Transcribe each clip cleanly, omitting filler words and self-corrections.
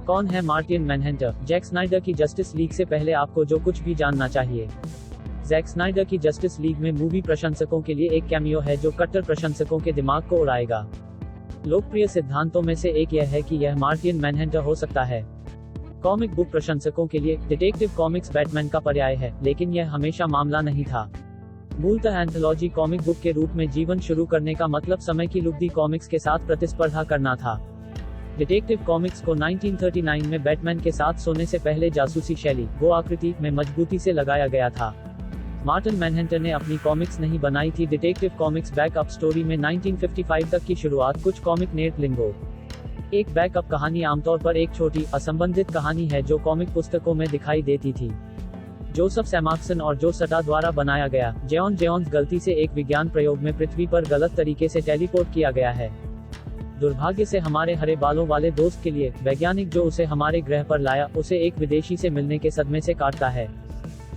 कौन है Martin मैनहंटर? Jack Snyder की जस्टिस लीग से पहले आपको जो कुछ भी जानना चाहिए। जैक स्नाइडर की जस्टिस लीग में मूवी प्रशंसकों के लिए एक कैमियो है जो कट्टर प्रशंसकों के दिमाग को उड़ाएगा। लोकप्रिय सिद्धांतों में से एक यह है कि यह मार्टिन मैनहंटर हो सकता है। कॉमिक बुक प्रशंसकों के लिए डिटेक्टिव कॉमिक्स बैटमैन का पर्याय है, लेकिन यह हमेशा मामला नहीं था। मूलतः एंथोलॉजी कॉमिक बुक के रूप में जीवन शुरू करने का मतलब समय की लुगदी कॉमिक्स के साथ प्रतिस्पर्धा करना था। डिटेक्टिव कॉमिक्स को 1939 में बैटमैन के साथ सोने से पहले जासूसी शैली वो आकृति में मजबूती से लगाया गया था। मार्टिन मैनहंटर ने अपनी कॉमिक्स नहीं बनाई थी। डिटेक्टिव कॉमिक्स बैकअप स्टोरी में 1955 तक की शुरुआत कुछ कॉमिक नेट लिंगो। एक बैकअप कहानी आमतौर पर एक छोटी असंबंधित कहानी है जो कॉमिक पुस्तकों में दिखाई देती थी। जोसेफ सैमाक्सन और जो सटा द्वारा बनाया गया। जॉन जोन्स गलती से एक विज्ञान प्रयोग में पृथ्वी पर गलत तरीके से टेलीपोर्ट किया गया है। दुर्भाग्य से हमारे हरे बालों वाले दोस्त के लिए, वैज्ञानिक जो उसे हमारे ग्रह पर लाया उसे एक विदेशी से मिलने के सदमे से काटता है।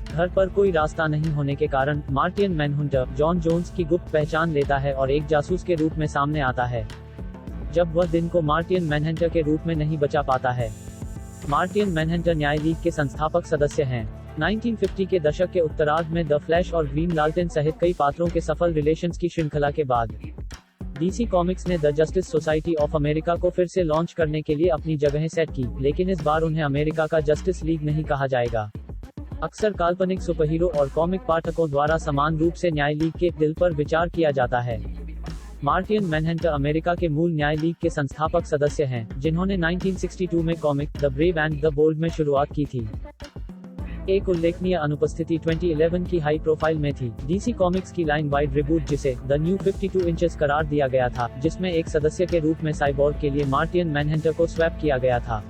घर पर कोई रास्ता नहीं होने के कारण मार्टिन मैनहंटर जॉन जोन्स की गुप्त पहचान लेता है और एक जासूस के रूप में सामने आता है। जब वह दिन को मार्टिन मैनहंटर के रूप में नहीं बचा पाता है। मार्टिन मैनहंटर न्याय लीग के संस्थापक सदस्य हैं। 1950 के दशक के उत्तरार्ध में द फ्लैश और ग्रीन लालटेन सहित कई पात्रों के सफल रिलेशंस की श्रृंखला के बाद डीसी कॉमिक्स ने the justice society of America को फिर से लॉन्च करने के लिए अपनी जगहें सेट की, लेकिन इस बार उन्हें अमेरिका का जस्टिस लीग नहीं कहा जाएगा। अक्सर काल्पनिक सुपरहीरो और कॉमिक पाठकों द्वारा समान रूप से न्याय लीग के दिल पर विचार किया जाता है। मार्टिन मैनहंटर अमेरिका के मूल न्याय लीग के संस्थापक सदस्य हैं, जिन्होंने 1962 में comic the brave and the bold में शुरुआत की थी। एक उल्लेखनीय अनुपस्थिति 2011 की हाई प्रोफाइल में थी। डीसी कॉमिक्स की लाइन वाइड रिबूट जिसे द न्यू 52 इंचेस करार दिया गया था, जिसमें एक सदस्य के रूप में साइबोर्ग के लिए मार्टिन मैनहंटर को स्वैप किया गया था।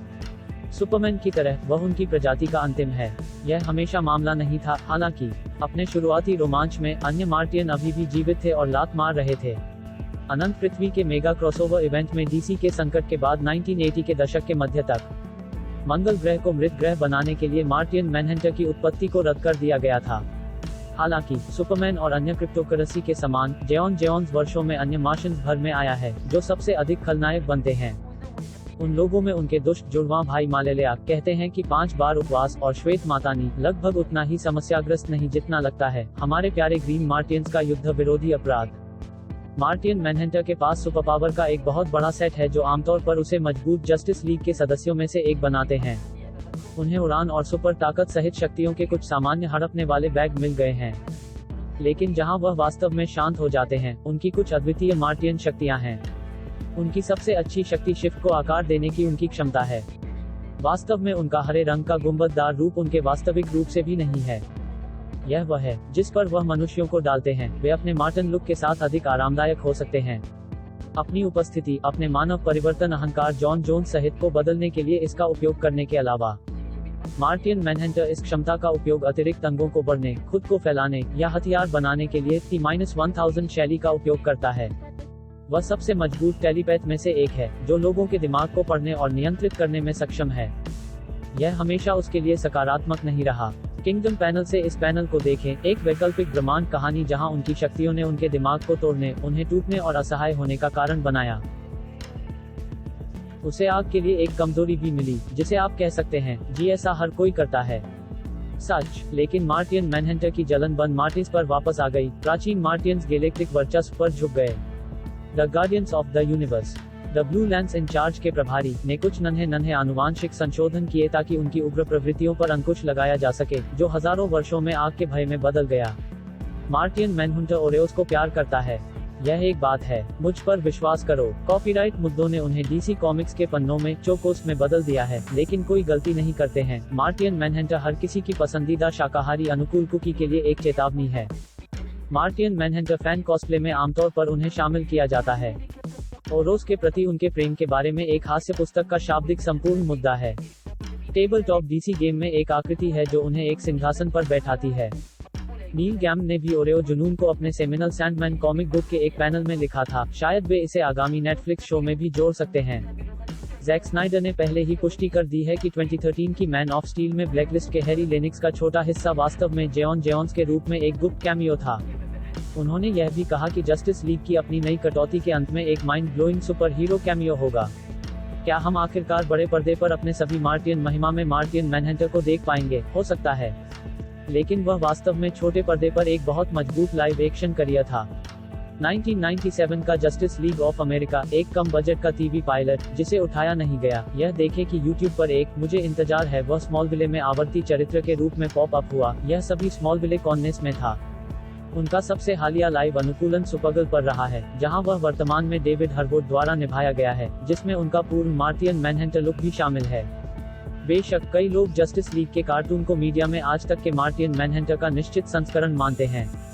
सुपरमैन की तरह वह उनकी प्रजाति का अंतिम है। यह हमेशा मामला नहीं था। हालांकि अपने शुरुआती रोमांच में अन्य मार्टियन अभी भी जीवित थे और लात मार रहे थे। अनंत पृथ्वी के मेगा क्रॉसओवर इवेंट में डीसी के संकट के बाद 1980 के दशक के मध्य तक मंगल ग्रह को मृत ग्रह बनाने के लिए मार्टिन मैनहंटर की उत्पत्ति को रद्द कर दिया गया था। हालांकि सुपरमैन और अन्य क्रिप्टोकरेंसी के समान जॉन जोन्स वर्षों में अन्य मार्शियंस भर में आया है, जो सबसे अधिक खलनायक बनते हैं। उन लोगों में उनके दुष्ट जुड़वां भाई मालेलिया कहते हैं कि 5 बार उपवास और श्वेत मातानी लगभग उतना ही समस्याग्रस्त नहीं जितना लगता है। हमारे प्यारे ग्रीन मार्टियंस का युद्ध विरोधी अपराध। मार्टिन मैनहंटर के पास सुपर पावर का एक बहुत बड़ा सेट है जो आमतौर पर उसे मजबूत जस्टिस लीग के सदस्यों में से एक बनाते हैं। उन्हें उड़ान और सुपर ताकत सहित शक्तियों के कुछ सामान्य हड़पने वाले बैग मिल गए हैं, लेकिन जहां वह वास्तव में शांत हो जाते हैं, उनकी कुछ अद्वितीय मार्टियन शक्तियां हैं। उनकी सबसे अच्छी शक्ति शिफ्ट को आकार देने की उनकी क्षमता है। वास्तव में उनका हरे रंग का गुंबददार रूप उनके वास्तविक रूप से भी नहीं है। यह वह है जिस पर वह मनुष्यों को डालते हैं। वे अपने मार्टिन लुक के साथ अधिक आरामदायक हो सकते हैं। अपनी उपस्थिति, अपने मानव परिवर्तन अहंकार जॉन जोन्स सहित को बदलने के लिए इसका उपयोग करने के अलावा, मार्टिन मैनहंटर इस क्षमता का उपयोग अतिरिक्त अंगों को बढ़ने, खुद को फैलाने या हथियार बनाने के लिए T-1000 शैली का उपयोग करता है। वह सबसे मजबूत टेलीपैथ में से एक है, जो लोगों के दिमाग को पढ़ने और नियंत्रित करने में सक्षम है। यह हमेशा उसके लिए सकारात्मक नहीं रहा। किंगडम पैनल से इस पैनल को देखें, एक वैकल्पिक ब्रह्मांड कहानी जहां उनकी शक्तियों ने उनके दिमाग को तोड़ने, उन्हें टूटने और असहाय होने का कारण बनाया। उसे आग के लिए एक कमजोरी भी मिली, जिसे आप कह सकते हैं, जी ऐसा हर कोई करता है। सच, लेकिन मार्टिन मैनहंटर की जलन बंद मार्टिन्स पर वापस आ गई। प्राचीन मार्टियंस गैलेक्टिक वर्चस्व पर झुक गए। The guardians of the universe, the blue lens in charge के प्रभारी ने कुछ नन्हे आनुवांशिक संशोधन किए ताकि उनकी उग्र प्रवृत्तियों पर अंकुश लगाया जा सके, जो हजारों वर्षों में आग के भय में बदल गया। मार्टिन मैनहंटर ओरेओस को प्यार करता है। यह एक बात है, मुझ पर विश्वास करो। कॉपीराइट मुद्दों ने उन्हें डीसी कॉमिक्स के पन्नों में चौकोस में बदल दिया है, लेकिन कोई गलती नहीं करते हैं। मार्टिन मैनहंटर हर किसी की पसंदीदा शाकाहारी अनुकूल कुकी के लिए एक चेतावनी है। मार्टिन मैनहंटर फैन कॉस्प्ले में आमतौर पर उन्हें शामिल किया जाता है। ओरोस के प्रति उनके प्रेम के बारे में एक हास्य पुस्तक का शाब्दिक संपूर्ण मुद्दा है। टेबल टॉप डीसी गेम में एक आकृति है जो उन्हें एक सिंहासन पर बैठाती है। नील गैम ने भी ओरेओ जुनून को अपने सेमिनल सैंडमैन कॉमिक बुक के एक पैनल में लिखा था। शायद वे इसे आगामी नेटफ्लिक्स शो में भी जोड़ सकते हैं। जैक स्नाइडर ने पहले ही पुष्टि कर दी है कि 2013 की मैन ऑफ स्टील में ब्लैकलिस्ट के हैरी लेनिक्स का छोटा हिस्सा वास्तव में जॉन जोन्स के रूप में एक गुप्त कैमियो था। उन्होंने यह भी कहा कि जस्टिस लीग की अपनी नई कटौती के अंत में एक mind blowing super hero cameo होगा। क्या हम आखिरकार बड़े पर्दे पर अपने सभी मार्टियन महिमा में मार्टियन मैनहंटर को देख पाएंगे? हो सकता है, लेकिन वह वास्तव में छोटे पर्दे पर एक बहुत मजबूत लाइव एक्शन करियर था। 1997 का जस्टिस लीग ऑफ अमेरिका, एक कम बजट का टीवी पायलट जिसे उठाया नहीं गया। यह देखें कि YouTube पर एक मुझे इंतजार है वह स्मॉलविले में आवर्ती चरित्र के रूप में पॉप अप हुआ। यह सभी स्मॉलविले कॉन्नेस में था। उनका सबसे हालिया लाइव अनुकूलन सुपरगर्ल पर रहा है, जहां वह वर्तमान में डेविड हरवुड द्वारा निभाया गया है, जिसमें उनका पूर्ण मार्टियन मैनहंटर लुक भी शामिल है। बेशक कई लोग जस्टिस लीग के कार्टून को मीडिया में आज तक के मार्टियन मैनहंटर का निश्चित संस्करण मानते हैं।